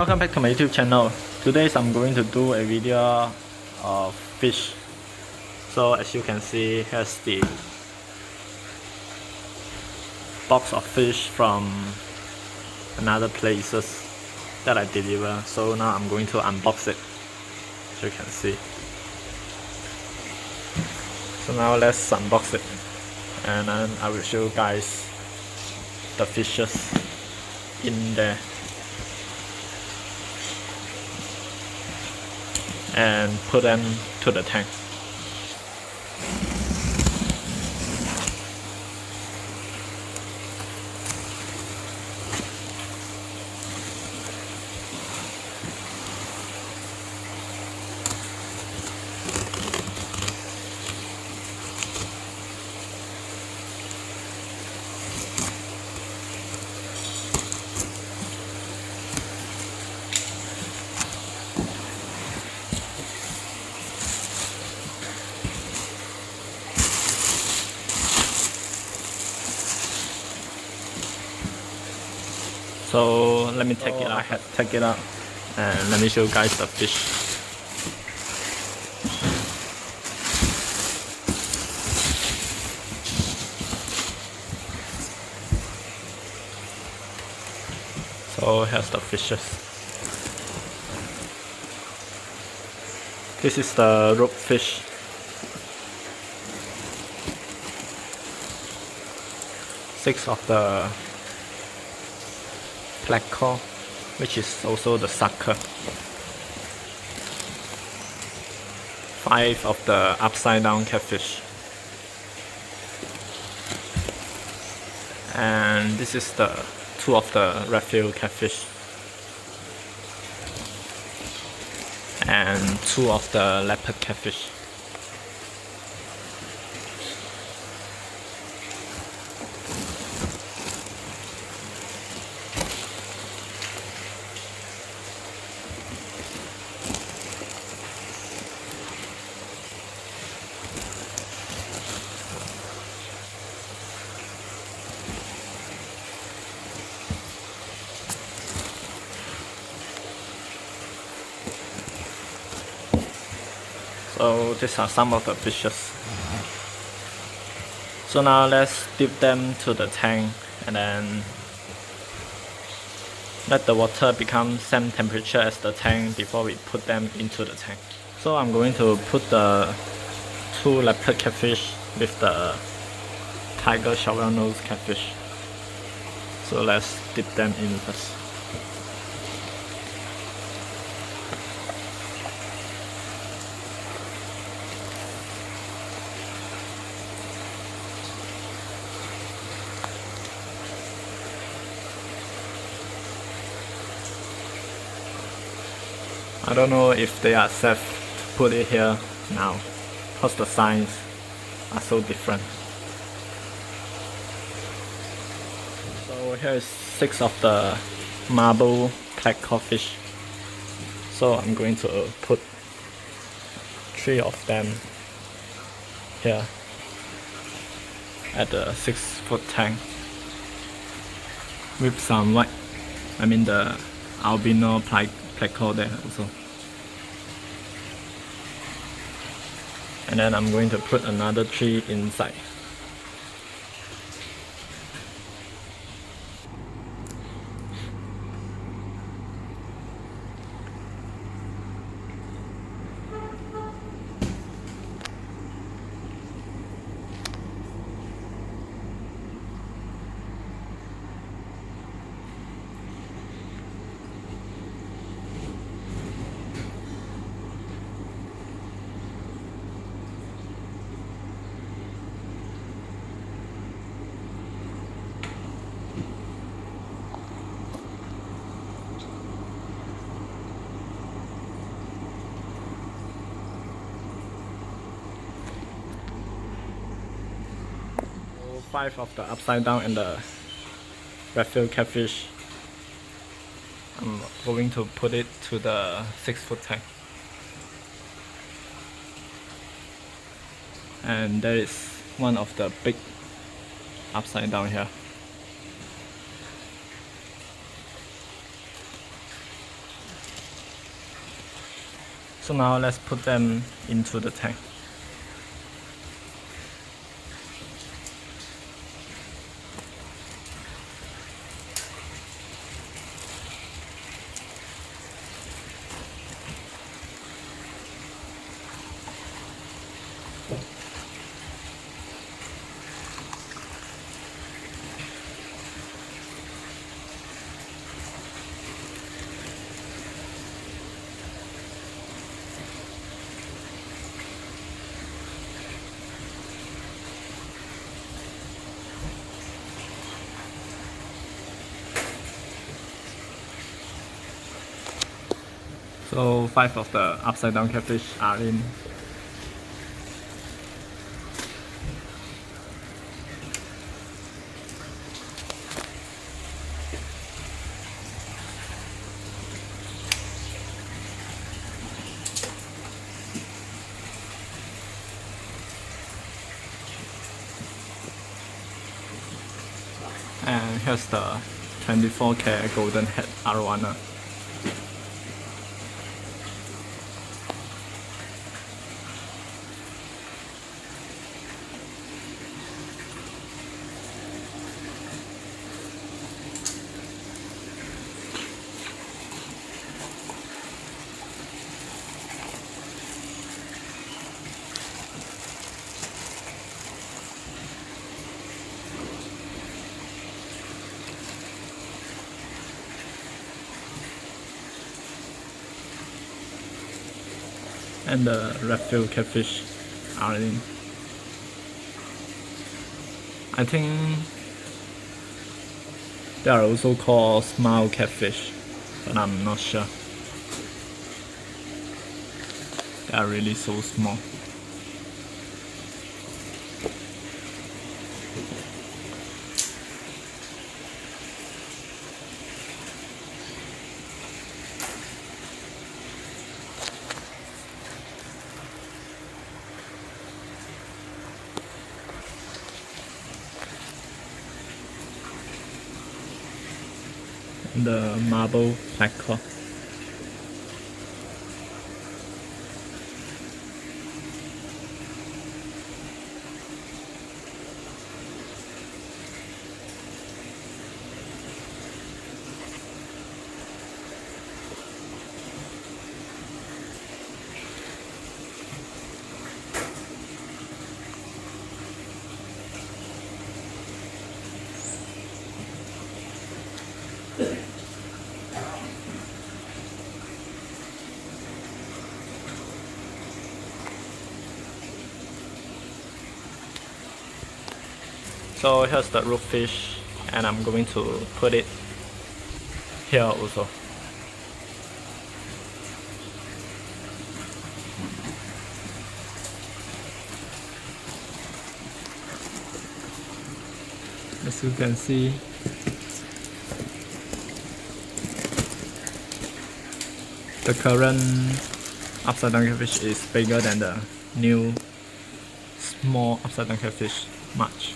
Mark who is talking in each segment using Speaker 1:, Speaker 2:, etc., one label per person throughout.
Speaker 1: welcome back to my YouTube channel. Today I'm going to do a video of fish. So as you can see, here's the box of fish from another places that I deliver. So now I'm going to unbox it, as you can see. So now let's unbox it, and then I will show you guys the fishes in there and put them to the tank. So let me take it out, and let me show you guys the fish. So here's the fishes. This is the rope fish. Six of the black core, which is also the sucker. 5 of the upside down catfish. And this is the 2 of the refill catfish. And 2 of the leopard catfish. So these are some of the fishes. So now let's dip them to the tank and then let the water become same temperature as the tank before we put them into the tank. So I'm going to put the 2 leopard catfish with the tiger shovel nose catfish. So let's dip them in first. I don't know if they are safe to put it here now, because the signs are so different. So here is 6 of the marble black codfish. So I'm going to put 3 of them here at the 6-foot tank with some white, the albino black cod there also. And then I'm going to put another 3 inside. So 5 of the upside down and the refill catfish. I'm going to put it to the 6-foot tank. And there is one of the big upside down here. So now let's put them into the tank. So 5 of the upside down catfish are in. And here's the 24K golden head arowana. And the redfield catfish are in. I think they are also called smile catfish, but I'm not sure. They are really so small. The marble black cod. So here's the root fish, and I'm going to put it here also. As you can see, the current upside down catfish is bigger than the new small upside down catfish much.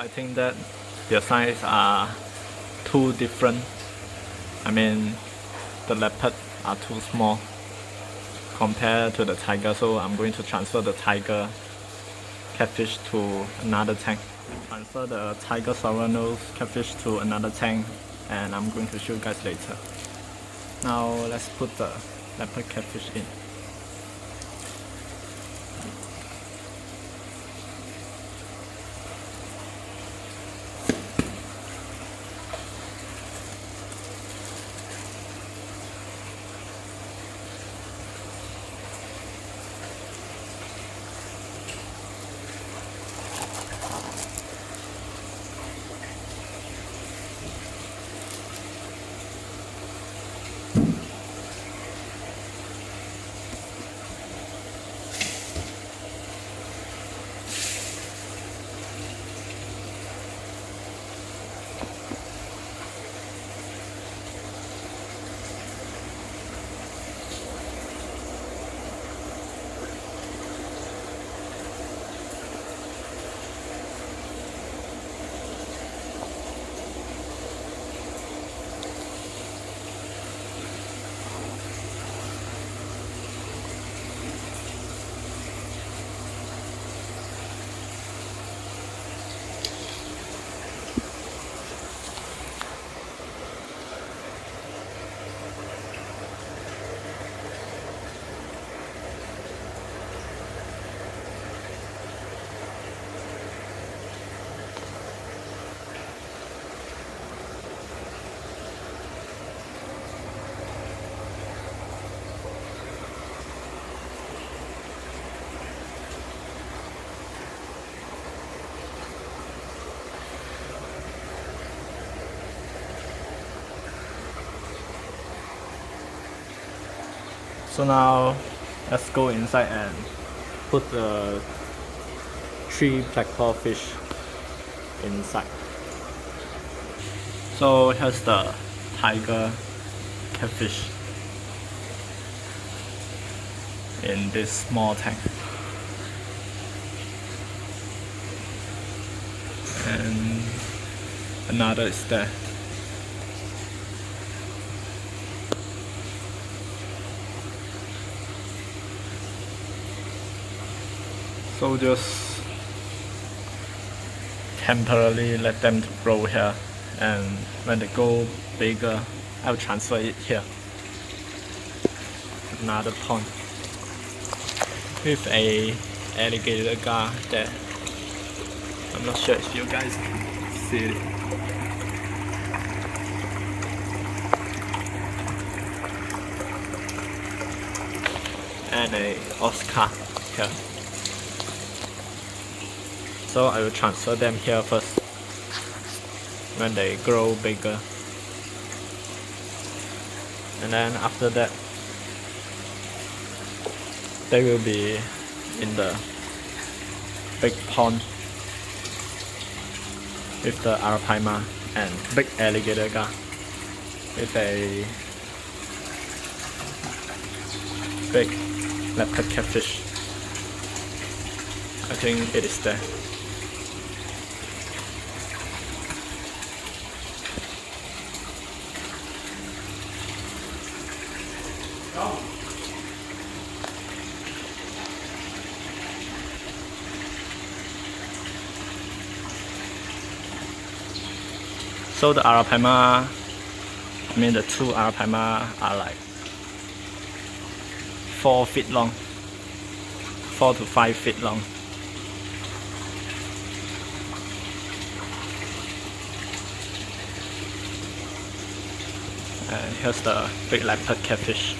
Speaker 1: I think that their size are too different. I mean, the leopard are too small compared to the tiger, so I'm going to transfer the tiger catfish to another tank. Transfer the tiger silver nose catfish to another tank, and I'm going to show you guys later. Now let's put the leopard catfish in. So now let's go inside and put the 3 black claw fish inside. So here's the tiger catfish in this small tank. And another is there. So just temporarily let them to grow here, and when they grow bigger, I'll transfer it here. Another pond with a alligator gar there. I'm not sure if you guys see it. And a Oscar here. So I will transfer them here first when they grow bigger, and then after that they will be in the big pond with the arapaima and big alligator gar with a big leopard catfish. I think it is there. So the arapaima, I mean the 2 arapaima are like 4 feet long, 4 to 5 feet long. And here's the big leopard catfish.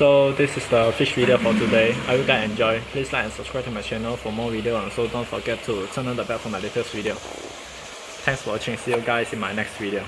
Speaker 1: So this is the fish video for today. I hope you guys enjoy. Please like and subscribe to my channel for more videos, and so don't forget to turn on the bell for my latest video. Thanks for watching. See you guys in my next video.